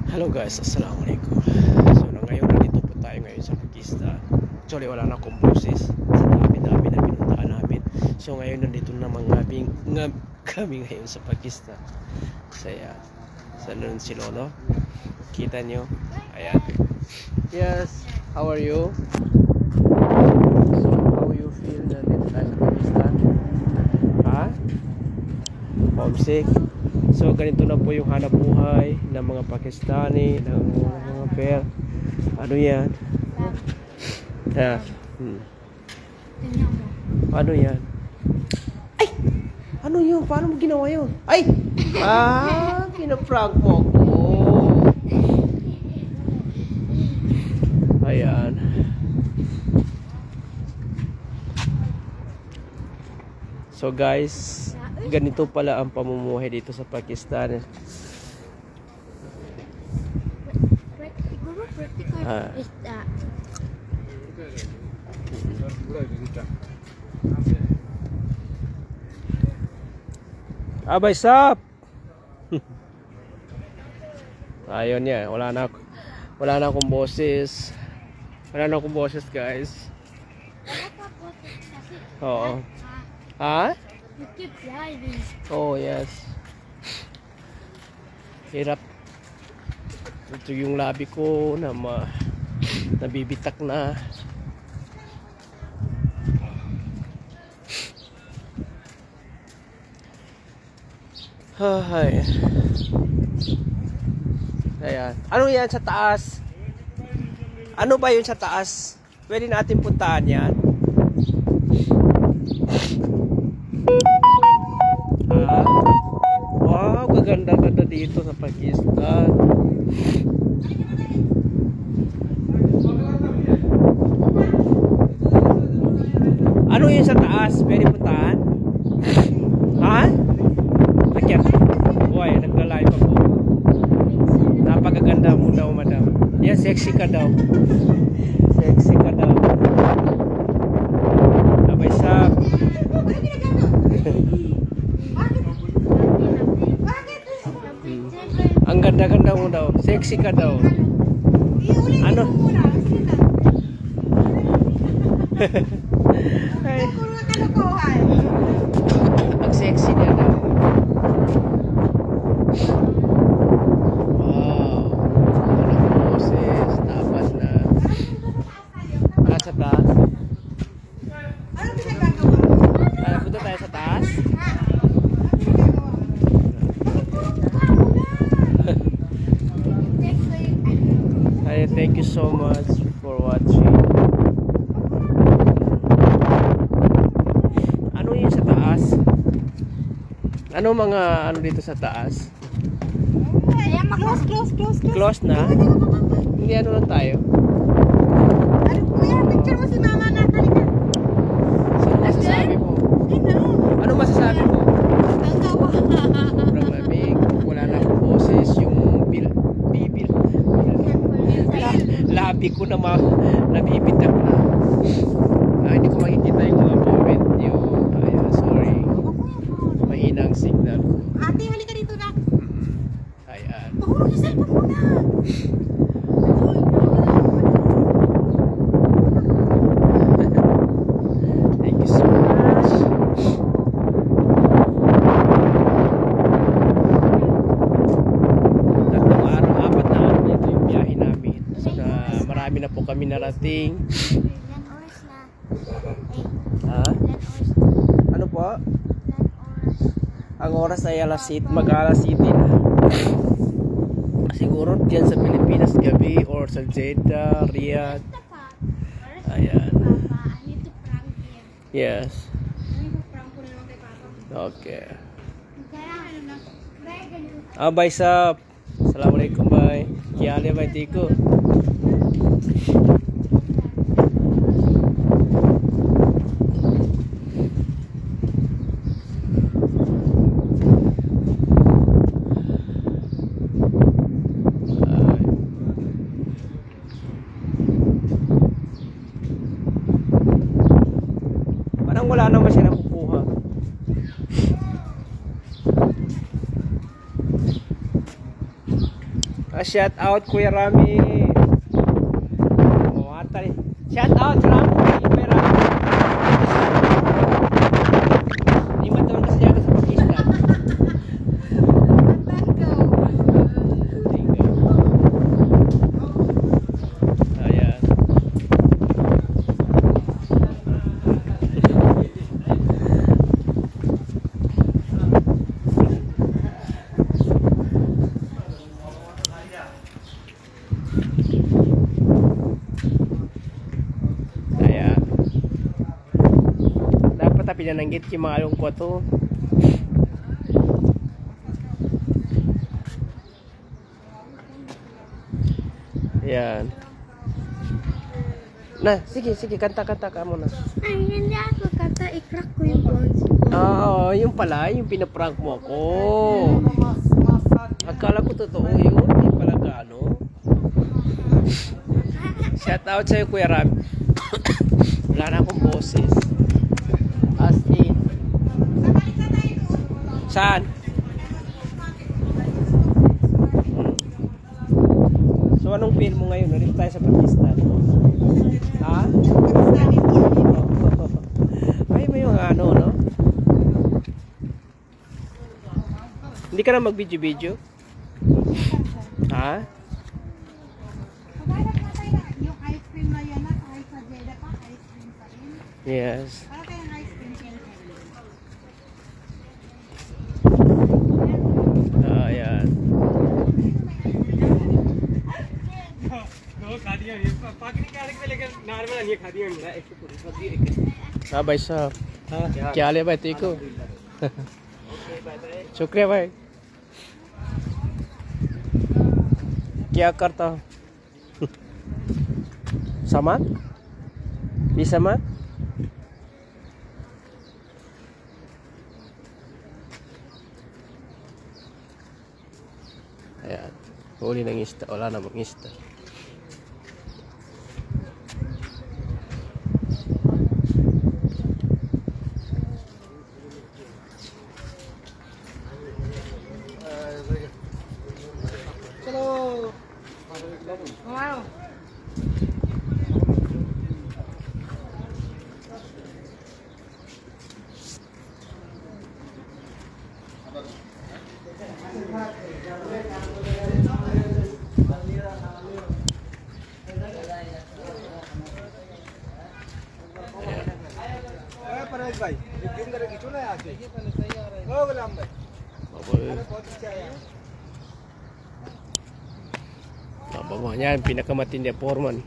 Hello guys, assalamualaikum. So ngayon nandito po tayo ngayon sa Pakistan. Actually wala na akong boses sa dami-dami na pinuntahan namin. So ngayon nandito naman kami ngayon sa Pakistan. So ayan, sa Lone si Lolo. Kita nyo? Ayan. Yes, how are you? So how you feel nandito tayo sa Pakistan? Ha? Homesick? So ganito na po yung hanap buhay ng mga Pakistani, ng mga fair. Ano yan? Yeah. Ano yan? Ay! Ano yun? Paano mo ginawa yun? Ay! Pinaprank mo ako. Ayan. So guys, ganito pala ang pamumuhay dito sa Pakistan. Abay sap. Ayun yan, wala na akong boses. Wala na akong boses, guys. Oo. Ha? You keep driving. Oh, yes. Hirap. Ito yung labi ko na nabibitak na. Hay. Ayan. Ano yan sa taas? Ano ba yun sa taas? Pwede natin puntaan yan. Wow, gaganda-ganda dito sa Pakistan. Ano yun sa taas? Pwede puntaan? Ha? Akyat. Boy, nagla-live ako. Napakaganda mo daw, madam. Yan, sexy ka daw. Sexy ka daw. Abay sa ang ganda-ganda mo daw. Sexy ka daw. Ano? Ang sexy niya daw. Wow. Walang boses. Tapas na. Nasa taas. Punta tayo sa taas. Thank you so much for watching. Ano yun sa taas? Ano mga ano dito sa taas? Ayan, close. Close na? Hindi ano lang tayo? Ano po yan? Picture mo si mama na kalika. So, ano masasabi mo? Ano masasabi mo? Ang gawa. Sobrang lamig. Wala na akong boses. Yung bibil. Labi ko na nabibitak na. Hindi ko makikita yung mga comment nyo. Sorry. Mahina ang signal. Ate, halika dito na. Ayan. Mahulog yung cellphone mo na. Thank you so much. Tatlong araw, 4 na araw ito yung biyahe namin. So marami na po kami narating. Ilan oras na? Ha? Ilan oras? Ano po? Ilan oras? Ang oras ay mag-alas 7 na. Siguro dyan sa Pilipinas gabi or sa Jeddah, Riyadh. Ayan. Papa, I need to prank him. Yes. I need to prank ko na lang kay Papa. Okay. Kaya ano na? Bye sap. Assalamualaikum bye. Kya haal hai bhai, theek ho? Parang wala naman siya nakukuha. Shout out Kuya Rami. Oh, atay. Shout out Rami, Kuya Rami. Lima taon kasi yata sa Pakistan. Ayan. Pinananggit yung mga along ko to. Yan. Na, sige, kanta ka muna. Ay, hindi ako kata, i-crack ko yung bones. Oo, yung pala, yung pinaprank mo ako. Akala ko totoo yun, hindi pala gaano. Shout out sa'yo, Kuya Ram. Wala na akong boses. As in. Saan? So anong feel mo ngayon? Nandito tayo sa Pakistan. Ha? Ay, may mga ano, no? Hindi ka na mag-video-video? Ha? Yung ice cream na yan, kahit sa Jeddah pa, ice cream pa rin. Yes. Para kayong ice cream. Ayan. हाँ भाई साहब क्या हाल है भाई ठीक हो शुक्रिया भाई क्या करता हूँ सामान ये सामान ayan huli ng isda wala namang isda. Wow. Bawahnya yang pinakamatindi foreman.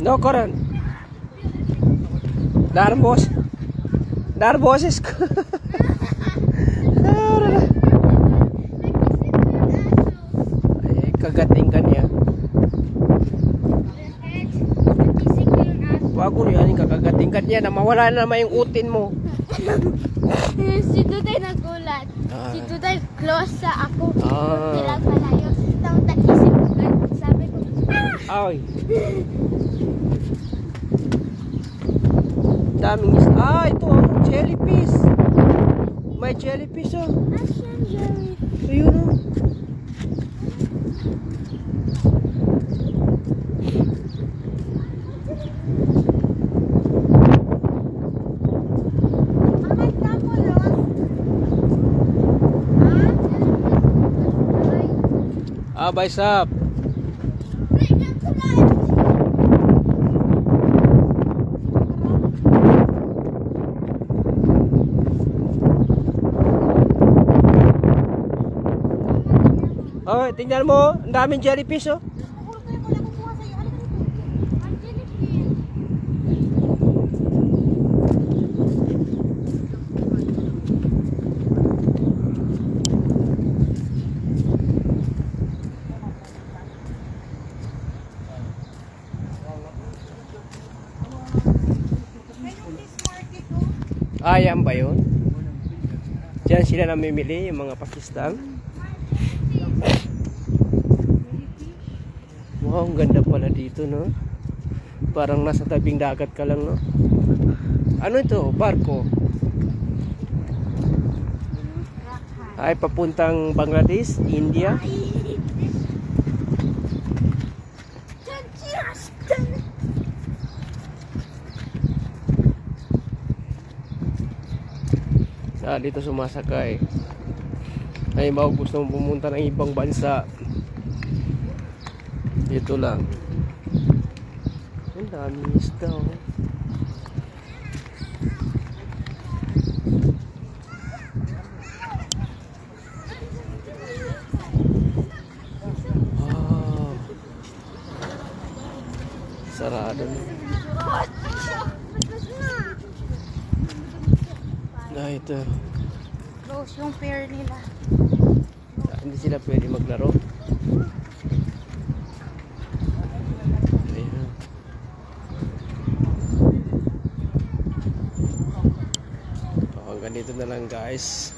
No koran. Dar boses ko. Ay, kagating ka niya. Wag ko yan, kakagating ka niya na mawala na naman yung utin mo. Si Tuday nagulat. Si Tuday close sa ako. Nilang malayo. Tapos nag-isip ko. Sabi ko, Ay. Daming isda. Ah, ito oh, jellyfish. May jellyfish oh. Asian jelly. Ayun oh. Mamay kapo los. Ah, bye sap. Oh, tingnan mo, ang daming jellyfish oh. Ayan ba yun? Diyan sila namimili, yung mga Pakistan. Wow, ang ganda pala dito, no? Parang nasa tabing dagat ka lang, no? Ano ito? Barko? Ay, papuntang Bangladesh, India. Dito sumasakay. Ay, bago gusto mong pumunta ng ibang bansa, dito lang. Ang daming isda, oh. Wow. Sarado na. Ito. Close yung pair nila. Hindi sila pwede maglaro. Ayan. Hanggang dito na lang, guys.